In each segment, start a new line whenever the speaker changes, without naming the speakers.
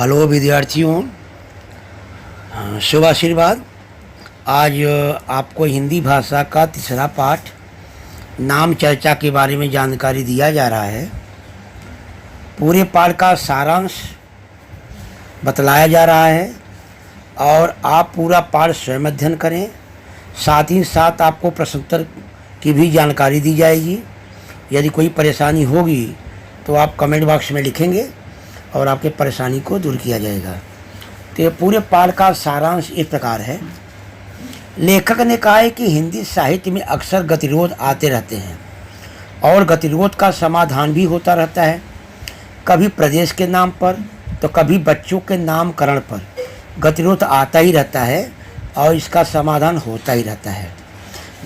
Hello विद्यार्थियों, शुभ आशीर्वाद। आज आपको हिंदी भाषा का तीसरा पाठ नाम चर्चा के बारे में जानकारी दिया जा रहा है। पूरे पाठ का सारांश बतलाया जा रहा है और आप पूरा पाठ स्वयं अध्ययन करें। साथ ही साथ आपको प्रश्नोत्तर की भी जानकारी दी जाएगी। यदि कोई परेशानी होगी तो आप कमेंट बॉक्स में लिखेंगे और आपके परेशानी को दूर किया जाएगा। तो ये पूरे पाठ का सारांश इस प्रकार है। लेखक ने कहा है कि हिंदी साहित्य में अक्सर गतिरोध आते रहते हैं और गतिरोध का समाधान भी होता रहता है। कभी प्रदेश के नाम पर तो कभी बच्चों के नामकरण पर गतिरोध आता ही रहता है और इसका समाधान होता ही रहता है।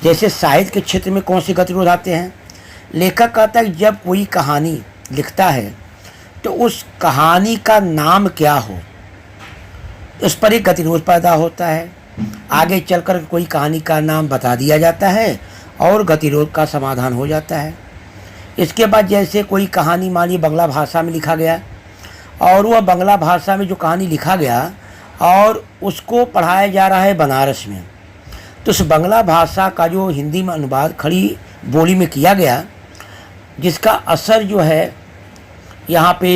जैसे साहित्य के क्षेत्र में कौन से गतिरोध आते हैं? लेखक कहता है जब कोई कहानी लिखता है तो उस कहानी का नाम क्या हो, उस पर एक गतिरोध पैदा होता है। आगे चलकर कोई कहानी का नाम बता दिया जाता है और गतिरोध का समाधान हो जाता है। इसके बाद जैसे कोई कहानी मानिए बांग्ला भाषा में लिखा गया और वह बांग्ला भाषा में जो कहानी लिखा गया और उसको पढ़ाया जा रहा है बनारस में, तो उस बांग्ला भाषा का जो हिंदी में अनुवाद खड़ी बोली में किया गया, जिसका असर जो है यहाँ पे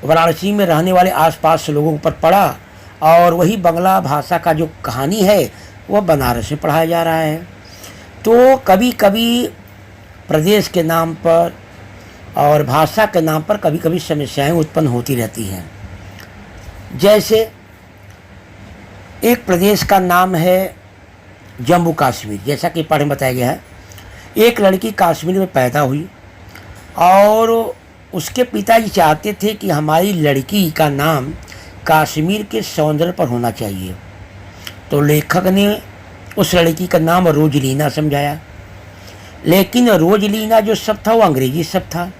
वाराणसी में रहने वाले आसपास के लोगों पर पड़ा और वही बांग्ला भाषा का जो कहानी है वह बनारस में पढ़ाया जा रहा है। तो कभी कभी प्रदेश के नाम पर और भाषा के नाम पर कभी कभी समस्याएं उत्पन्न होती रहती हैं। जैसे एक प्रदेश का नाम है जम्मू कश्मीर, जैसा कि पाठ में बताया गया है। एक लड़की कश्मीर में पैदा हुई और उसके पिताजी चाहते थे कि हमारी लड़की का नाम कश्मीर के सौंदर्य पर होना चाहिए। तो लेखक ने उस लड़की का नाम रोजलीना समझाया, लेकिन रोजलीना जो शब्द था वो अंग्रेजी शब्द था।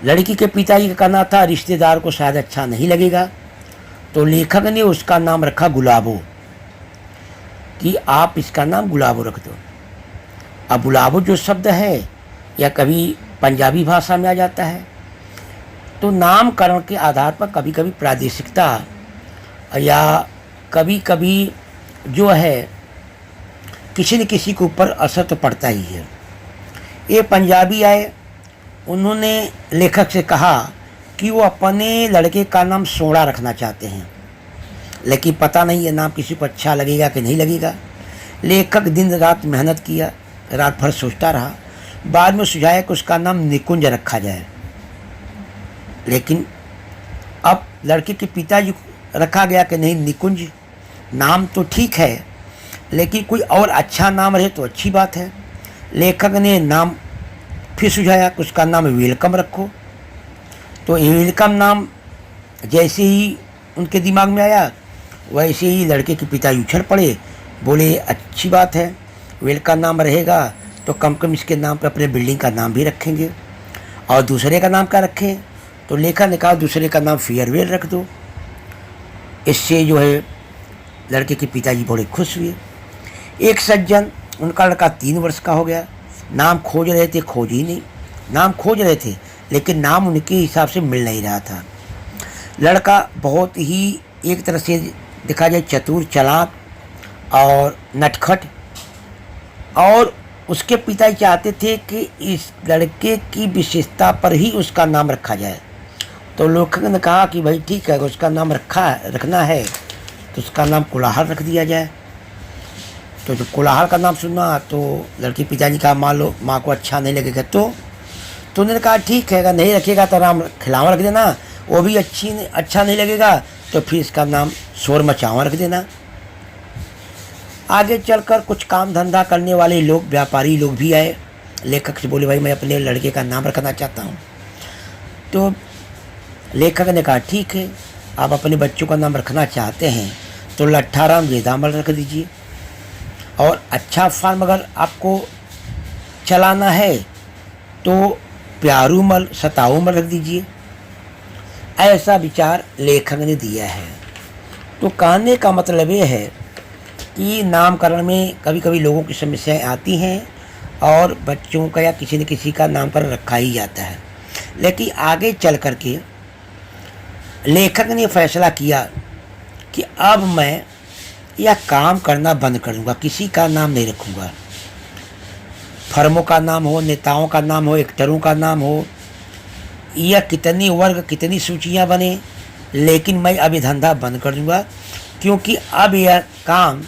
लड़की के पिताजी का कहना था रिश्तेदार को शायद अच्छा नहीं लगेगा, तो लेखक ने उसका नाम रखा गुलाबो, कि आप इसका नाम गुलाबो रख दो। अब गुलाबो जो शब्द है या कभी पंजाबी भाषा में आ जाता है, तो नामकरण के आधार पर कभी कभी प्रादेशिकता या कभी कभी जो है किसी न किसी के ऊपर असर तो पड़ता ही है। ये पंजाबी आए, उन्होंने लेखक से कहा कि वो अपने लड़के का नाम सोना रखना चाहते हैं, लेकिन पता नहीं ये नाम किसी को अच्छा लगेगा कि नहीं लगेगा। लेखक दिन रात मेहनत किया, रात भर सोचता रहा, बाद में सुझाया कि उसका नाम निकुंज रखा जाए। लेकिन अब लड़के के पिताजी को रखा गया कि नहीं, निकुंज नाम तो ठीक है लेकिन कोई और अच्छा नाम रहे तो अच्छी बात है। लेखक ने नाम फिर सुझाया कि उसका नाम वेलकम रखो। तो वेलकम नाम जैसे ही उनके दिमाग में आया वैसे ही लड़के के पिताजी उछल पड़े, बोले अच्छी बात है, वेलकम नाम रहेगा तो कम कम इसके नाम पर अपने बिल्डिंग का नाम भी रखेंगे। और दूसरे का नाम क्या रखें? तो लेखक ने कहा दूसरे का नाम फेयरवेल रख दो। इससे जो है लड़के के पिताजी बड़े खुश हुए। एक सज्जन, उनका लड़का 3 वर्ष का हो गया, नाम खोज रहे थे, खोज ही नहीं। नाम खोज रहे थे लेकिन नाम उनके हिसाब से मिल नहीं रहा था। लड़का बहुत ही एक तरह से देखा जाए चतुर, चालाक और नटखट, और उसके पिताजी चाहते थे कि इस लड़के की विशेषता पर ही उसका नाम रखा जाए। तो लेखक ने कहा कि भाई ठीक है, उसका नाम रखना है तो उसका नाम कोलाहल रख दिया जाए। तो जब कोलाहल का नाम सुना तो लड़के पिताजी का मान लो माँ को अच्छा नहीं लगेगा, तो उन्होंने कहा ठीक है, अगर नहीं रखेगा तो नाम खिलावा रख देना, वो भी अच्छा नहीं लगेगा तो फिर इसका नाम शोर मचावा रख देना। आगे चलकर कुछ काम धंधा करने वाले लोग, व्यापारी लोग भी आए, लेखक से बोले भाई मैं अपने लड़के का नाम रखना चाहता हूँ। तो लेखक ने कहा ठीक है, आप अपने बच्चों का नाम रखना चाहते हैं तो लट्ठाराम वेदामल रख दीजिए, और अच्छा फार्म अगर आपको चलाना है तो प्यारूमल सताऊमल रख दीजिए। ऐसा विचार लेखक ने दिया है। तो कहने का मतलब ये है कि नामकरण में कभी कभी लोगों की समस्याएं आती हैं और बच्चों का या किसी न किसी का नामकरण रखा ही जाता है। लेकिन आगे चल कर के लेखक ने फैसला किया कि अब मैं यह काम करना बंद करूँगा, किसी का नाम नहीं रखूँगा। फर्मों का नाम हो, नेताओं का नाम हो, एक्टरों का नाम हो, या कितनी वर्ग कितनी सूचियाँ बने, लेकिन मैं अब ये धंधा बंद कर दूँगा, क्योंकि अब यह काम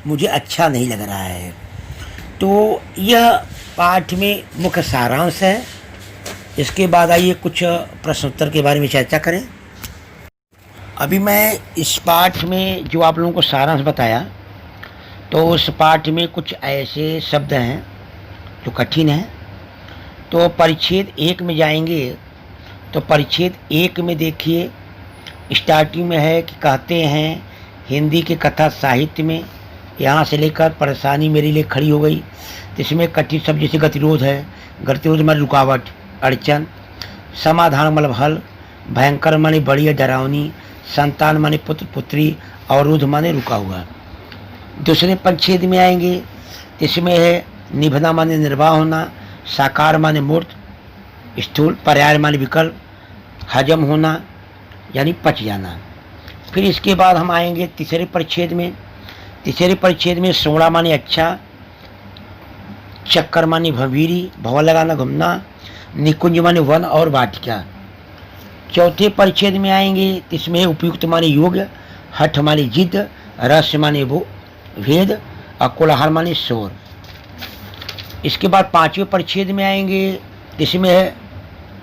मुझे अच्छा नहीं लग रहा है। तो यह पाठ में मुख्य सारांश है। इसके बाद आइए कुछ प्रश्नोत्तर के बारे में चर्चा करें। अभी मैं इस पाठ में जो आप लोगों को सारांश बताया, तो उस पाठ में कुछ ऐसे शब्द हैं जो कठिन हैं। तो परिच्छेद 1 में जाएंगे, तो परिच्छेद 1 में देखिए, स्टार्टिंग में है कि कहते हैं हिंदी के कथा साहित्य में यहाँ से लेकर परेशानी मेरे लिए खड़ी हो गई। तो इसमें कठिन शब्द जैसे गतिरोध है, गतिरोध माने रुकावट, अड़चन, समाधान मतलब हल, भयंकर माने बड़ी या डरावनी, संतान माने पुत्र पुत्री, अवरोध माने रुका हुआ। दूसरे परिच्छेद में आएंगे, इसमें है निभना माने निर्वाह होना, साकार माने मूर्त, स्थूल, पर्याय माने विकल्प, हजम होना यानी पच जाना। फिर इसके बाद हम आएंगे तीसरे परिच्छेद में। तीसरे परिच्छेद में सोड़ा माने अच्छा, चक्कर माने भंवीरी, भवन लगाना घूमना, निकुंज माने वन और वाटिका। चौथे परिच्छेद में आएंगे, इसमें उपयुक्त माने योग्य, हठ माने जिद, रस माने वो भेद, और कोलाहल माने शोर। इसके बाद पांचवें परिच्छेद में आएंगे, इसमें है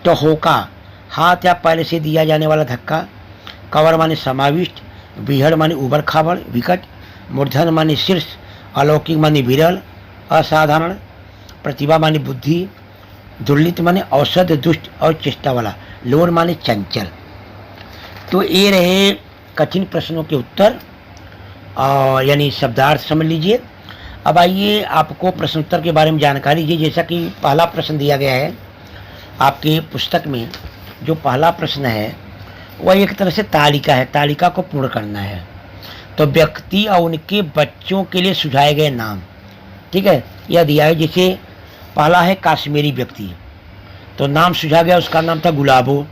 टहोका, हाथ या पैर से दिया जाने वाला धक्का, कवर माने समाविष्ट, बिहड़ माने उबड़ खाबड़ विकट, मूर्धन माने शीर्ष, अलौकिक माने विरल असाधारण, प्रतिभा माने बुद्धि, दुर्लित माने औसत दुष्ट और चेष्टा वाला, लोर माने चंचल। तो ये रहे कठिन प्रश्नों के उत्तर, और यानी शब्दार्थ समझ लीजिए। अब आइए आपको प्रश्नोत्तर के बारे में जानकारी दीजिए। जैसा कि पहला प्रश्न दिया गया है आपकी पुस्तक में, जो पहला प्रश्न है वह एक तरह से तालिका है, तालिका को पूर्ण करना है। तो व्यक्ति और उनके बच्चों के लिए सुझाए गए नाम, ठीक है, यह दिया है। जैसे पहला है काश्मीरी व्यक्ति, तो नाम सुझा गया, उसका नाम था गुलाबो।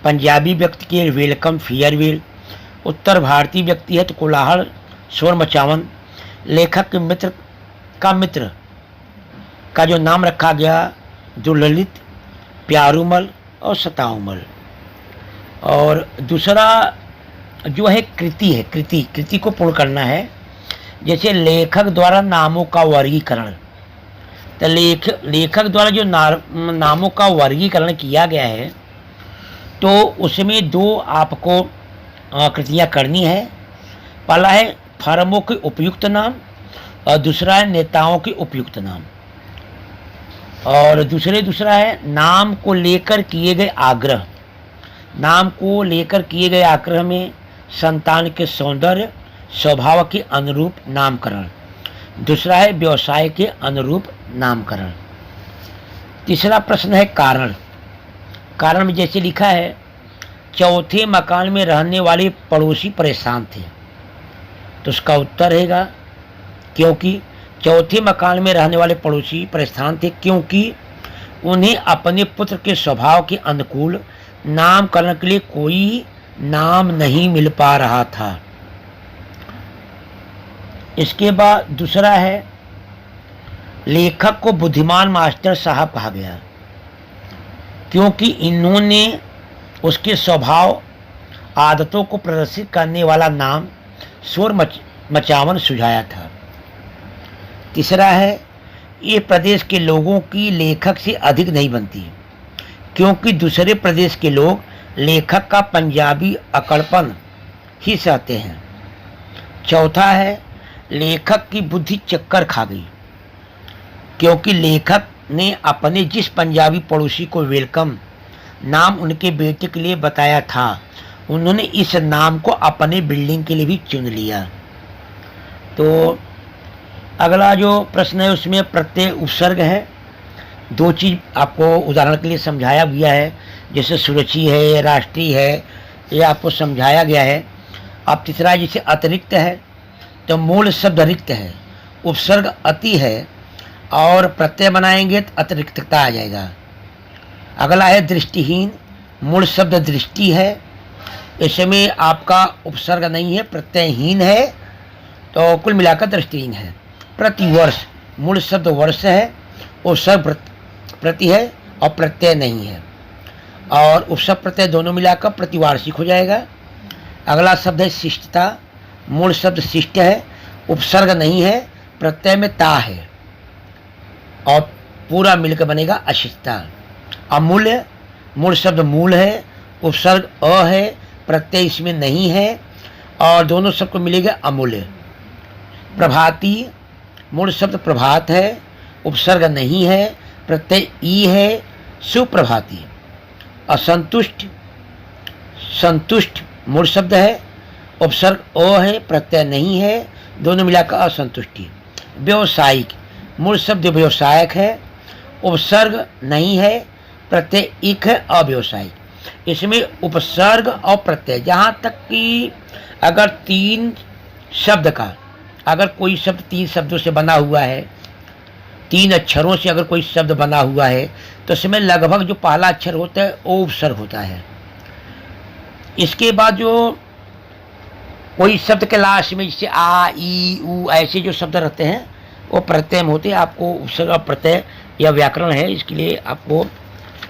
पंजाबी व्यक्ति के वेलकम फेयरवेल। उत्तर भारतीय व्यक्ति है तो कोलाहल शोर मचावन। लेखक के मित्र का जो नाम रखा गया दुर्ललित, प्यारूमल और सताऊमल। और दूसरा जो है कृति है, कृति को पूर्ण करना है। जैसे लेखक द्वारा नामों का वर्गीकरण, तो लेखक द्वारा जो नामों का वर्गीकरण किया गया है, तो उसमें दो आपको कृतियाँ करनी है। पहला है फर्मों के उपयुक्त नाम, और दूसरा है नेताओं के उपयुक्त नाम। और दूसरा है नाम को लेकर किए गए आग्रह। नाम को लेकर किए गए आग्रह में संतान के सौंदर्य स्वभाव के अनुरूप नामकरण। दूसरा है व्यवसाय के अनुरूप नामकरण। तीसरा प्रश्न है कारण में जैसे लिखा है, चौथे मकान में रहने वाले पड़ोसी परेशान थे, तो उसका उत्तर रहेगा क्योंकि चौथे मकान में रहने वाले पड़ोसी परेशान थे क्योंकि उन्हें अपने पुत्र के स्वभाव के अनुकूल नामकरण के लिए कोई नाम नहीं मिल पा रहा था। इसके बाद दूसरा है, लेखक को बुद्धिमान मास्टर साहब कहा गया क्योंकि इन्होंने उसके स्वभाव आदतों को प्रदर्शित करने वाला नाम शोर मचावन सुझाया था। तीसरा है, ये प्रदेश के लोगों की लेखक से अधिक नहीं बनती क्योंकि दूसरे प्रदेश के लोग लेखक का पंजाबी अकड़पन ही सहते हैं। चौथा है, लेखक की बुद्धि चक्कर खा गई क्योंकि लेखक ने अपने जिस पंजाबी पड़ोसी को वेलकम नाम उनके बेटे के लिए बताया था, उन्होंने इस नाम को अपने बिल्डिंग के लिए भी चुन लिया। तो अगला जो प्रश्न है उसमें प्रत्यय उपसर्ग है। दो चीज़ आपको उदाहरण के लिए समझाया गया है, जैसे सुरुचि है, राष्ट्रीय है, ये आपको समझाया गया है। अब तीसरा जैसे अतिरिक्त है, तो मूल शब्द रिक्त है, उपसर्ग अति है, और प्रत्यय बनाएंगे तो अतिरिक्तता आ जाएगा। अगला है दृष्टिहीन, मूल शब्द दृष्टि है, इसमें आपका उपसर्ग नहीं है, प्रत्ययहीन है, तो कुल मिलाकर दृष्टिहीन है। प्रतिवर्ष, मूल शब्द वर्ष है, उपसर्ग प्रति है और प्रत्यय नहीं है, और उपसर्ग प्रत्यय दोनों मिलाकर प्रतिवार्षिक हो जाएगा। अगला शब्द है शिष्टता, मूल शब्द शिष्ट है, उपसर्ग नहीं है, प्रत्यय में ता है और पूरा मिलकर बनेगा अशिष्टता। अमूल्य, मूल शब्द मूल है, उपसर्ग अ है, प्रत्यय इसमें नहीं है और दोनों शब्द को मिलेगा अमूल्य। प्रभाती, मूल शब्द प्रभात है, उपसर्ग नहीं है, प्रत्यय ई है, सुप्रभाती। असंतुष्ट, संतुष्ट मूल शब्द है, उपसर्ग अ है, प्रत्यय नहीं है, दोनों मिलाकर असंतुष्टि। व्यावसायिक, मूल शब्द व्यवसायक है, उपसर्ग नहीं है, प्रत्यय इक है, अव्यवसायिक। इसमें उपसर्ग और प्रत्यय, जहाँ तक कि अगर तीन शब्द का, अगर कोई शब्द तीन शब्दों से बना हुआ है, तीन अक्षरों से अगर कोई शब्द बना हुआ है, तो इसमें लगभग जो पहला अक्षर होता है वो उपसर्ग होता है। इसके बाद जो कोई शब्द के लास्ट में जैसे आ, ई, ऊ ऐसे जो शब्द रहते हैं वो प्रत्यय में होते हैं। आपको उपसर्ग और प्रत्यय या व्याकरण है, इसके लिए आपको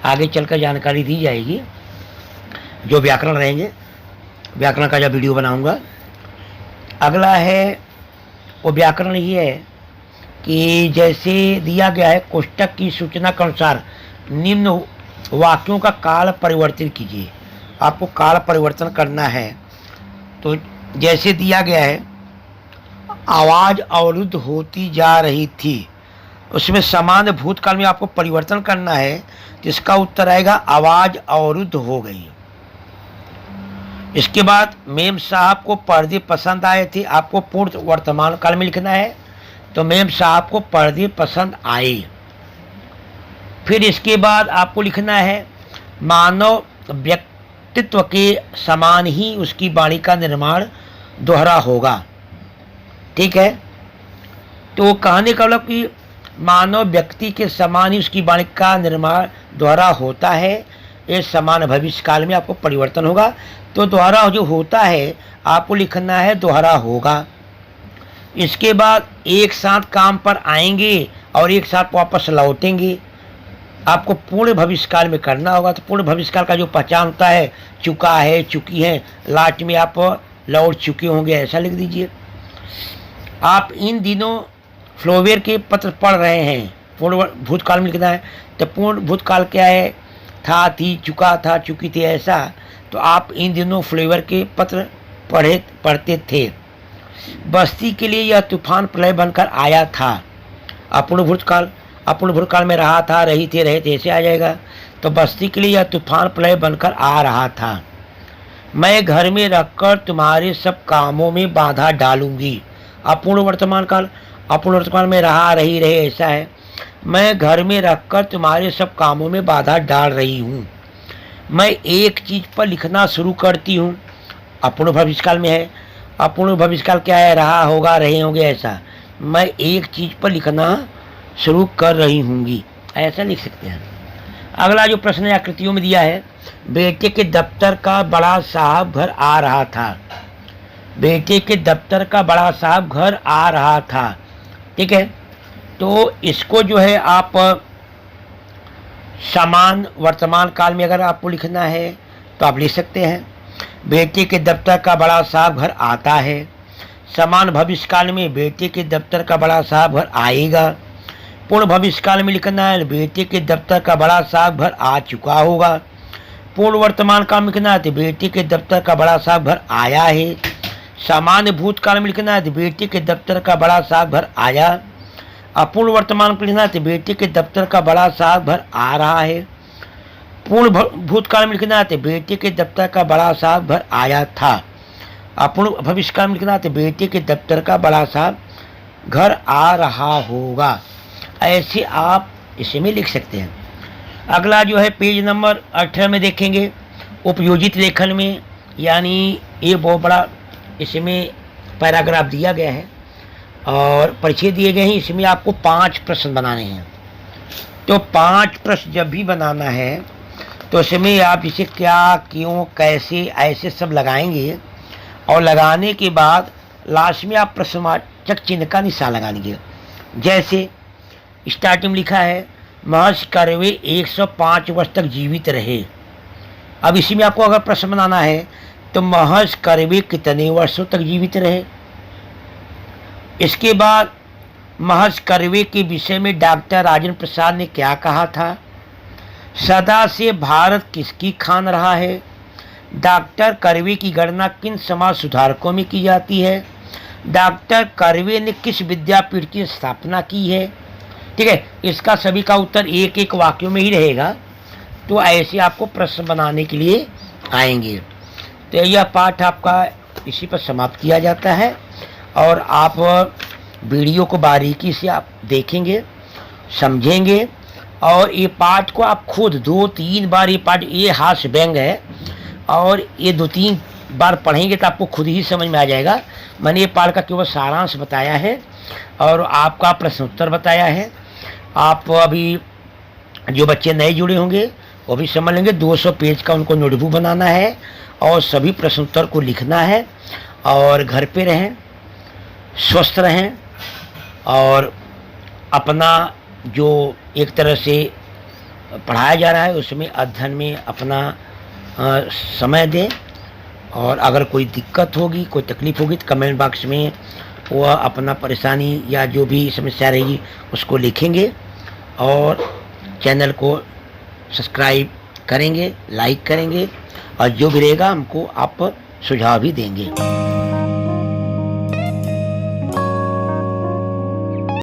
आगे चलकर जानकारी दी जाएगी। जो व्याकरण रहेंगे, व्याकरण का जब वीडियो बनाऊंगा। अगला है वो व्याकरण ही है कि जैसे दिया गया है कोष्टक की सूचना के अनुसार निम्न वाक्यों का काल परिवर्तन कीजिए। आपको काल परिवर्तन करना है, तो जैसे दिया गया है आवाज़ अवरुद्ध होती जा रही थी, उसमें समान भूतकाल में आपको परिवर्तन करना है, जिसका उत्तर आएगा आवाज़ अवरुद्ध हो गई। इसके बाद मेम साहब को पर्दे पसंद आए थे, आपको पूर्ण वर्तमान काल में लिखना है, तो मेम साहब को पर्दे पसंद आए। फिर इसके बाद आपको लिखना है मानव व्यक्तित्व के समान ही उसकी वाणी का निर्माण दोहरा होगा। ठीक है, तो कहने का मतलब कि मानव व्यक्ति के समान ही उसकी वाणी का निर्माण दोहरा होता है, ये समान भविष्य काल में आपको परिवर्तन होगा। तो दोहरा जो होता है आपको लिखना है दोहरा होगा। इसके बाद एक साथ काम पर आएंगे और एक साथ वापस लौटेंगे, आपको पूर्ण भविष्य काल में करना होगा। तो पूर्ण भविष्य काल का जो पहचान होता है चुका है, चुकी है, लास्ट में आप लौट चुके होंगे, ऐसा लिख दीजिए। आप इन दिनों फ्लोवेयर के पत्र पढ़ रहे हैं, पूर्ण भूतकाल में लिखना है। तो पूर्ण भूतकाल क्या है, था, थी, चुका था, चुकी थी, ऐसा। तो आप इन दिनों फ्लोवेयर के पत्र पढ़ते थे। बस्ती के लिए यह तूफान प्रलय बनकर आया था। अपूर्ण भूतकाल, अपूर्ण भूतकाल में रहा था, रही थे, रहे थे, ऐसे आ जाएगा। तो बस्ती के लिए यह तूफान प्रलय बनकर आ रहा था। मैं घर में रखकर तुम्हारे सब कामों में बाधा डालूंगी। अपूर्ण वर्तमान काल, अपूर्ण वर्तमान में रहा, रही, रहे, ऐसा है। मैं घर में रखकर तुम्हारे सब कामों में बाधा डाल रही हूँ। मैं एक चीज़ पर लिखना शुरू करती हूँ, अपूर्ण भविष्यकाल में है। अपूर्ण भविष्यकाल क्या है, रहा होगा, रहे होंगे, ऐसा। मैं एक चीज़ पर लिखना शुरू कर रही हूँगी, ऐसा लिख सकते हैं। अगला जो प्रश्न आकृतियों में दिया है, बेटे के दफ्तर का बड़ा साहब घर आ रहा था। बेटे के दफ्तर का बड़ा साहब घर आ रहा था। ठीक है, तो इसको जो है आप समान वर्तमान काल में अगर आपको लिखना है तो आप लिख सकते हैं, बेटे के दफ्तर का बड़ा साहब घर आता है। समान भविष्य काल में बेटे के दफ्तर का बड़ा साहब घर आएगा। पूर्ण भविष्य काल में लिखना है बेटे के दफ्तर का बड़ा साहब घर आ चुका होगा। पूर्ण वर्तमान काल में लिखना है तो बेटे के दफ्तर का बड़ा साहब घर आया है। सामान्य भूतकाल में लिखना है तो बेटे के दफ्तर का बड़ा साहब घर आया। अपूर्ण वर्तमान में लिखना है तो बेटे के दफ्तर का बड़ा साहब घर आ रहा है। पूर्ण भूतकाल में लिखना है तो बेटे के दफ्तर का बड़ा साहब घर आया था। अपूर्ण भविष्यकाल में लिखना है तो बेटे के दफ्तर का बड़ा साहब घर आ रहा होगा। ऐसे आप इसमें लिख सकते हैं। अगला जो है पेज नंबर 18 में देखेंगे, उपयोजित लेखन में, यानी ये बहुत बड़ा इसमें पैराग्राफ दिया गया है और परिचय दिए गए हैं। इसमें आपको 5 प्रश्न बनाने हैं। तो 5 प्रश्न जब भी बनाना है तो इसमें आप इसे क्या, क्यों, कैसे, ऐसे सब लगाएंगे और लगाने के बाद लास्ट में आप प्रश्नवाचक चिन्ह का निशान लगाएंगे। जैसे स्टार्टिंग में लिखा है महर्षि कर्वे 105 वर्ष तक जीवित रहे। अब इसी में आपको अगर प्रश्न बनाना है तो महर्षि कर्वे कितने वर्षों तक जीवित रहे। इसके बाद महर्षि कर्वे के विषय में डॉक्टर राजेंद्र प्रसाद ने क्या कहा था। सदा से भारत किसकी खान रहा है। डॉक्टर कर्वे की गणना किन समाज सुधारकों में की जाती है। डॉक्टर कर्वे ने किस विद्यापीठ की स्थापना की है। ठीक है, इसका सभी का उत्तर एक एक वाक्यों में ही रहेगा। तो ऐसे आपको प्रश्न बनाने के लिए आएंगे। तो यह पाठ आपका इसी पर समाप्त किया जाता है और आप वीडियो को बारीकी से आप देखेंगे, समझेंगे और ये पाठ को आप खुद 2-3 बार, ये पाठ ये हास्य व्यंग है और ये 2-3 बार पढ़ेंगे तो आपको खुद ही समझ में आ जाएगा। मैंने ये पाठ का केवल सारांश बताया है और आपका प्रश्नोत्तर बताया है। आप अभी जो बच्चे नए जुड़े होंगे वो भी समझ लेंगे। 200 पेज का उनको नोटबुक बनाना है और सभी प्रश्नोत्तर को लिखना है और घर पे रहें, स्वस्थ रहें और अपना जो एक तरह से पढ़ाया जा रहा है उसमें अध्ययन में अपना समय दें। और अगर कोई दिक्कत होगी, कोई तकलीफ़ होगी तो कमेंट बॉक्स में वह अपना परेशानी या जो भी समस्या रहेगी उसको लिखेंगे और चैनल को सब्सक्राइब करेंगे, लाइक करेंगे और जो भी रहेगा हमको आप सुझाव भी देंगे।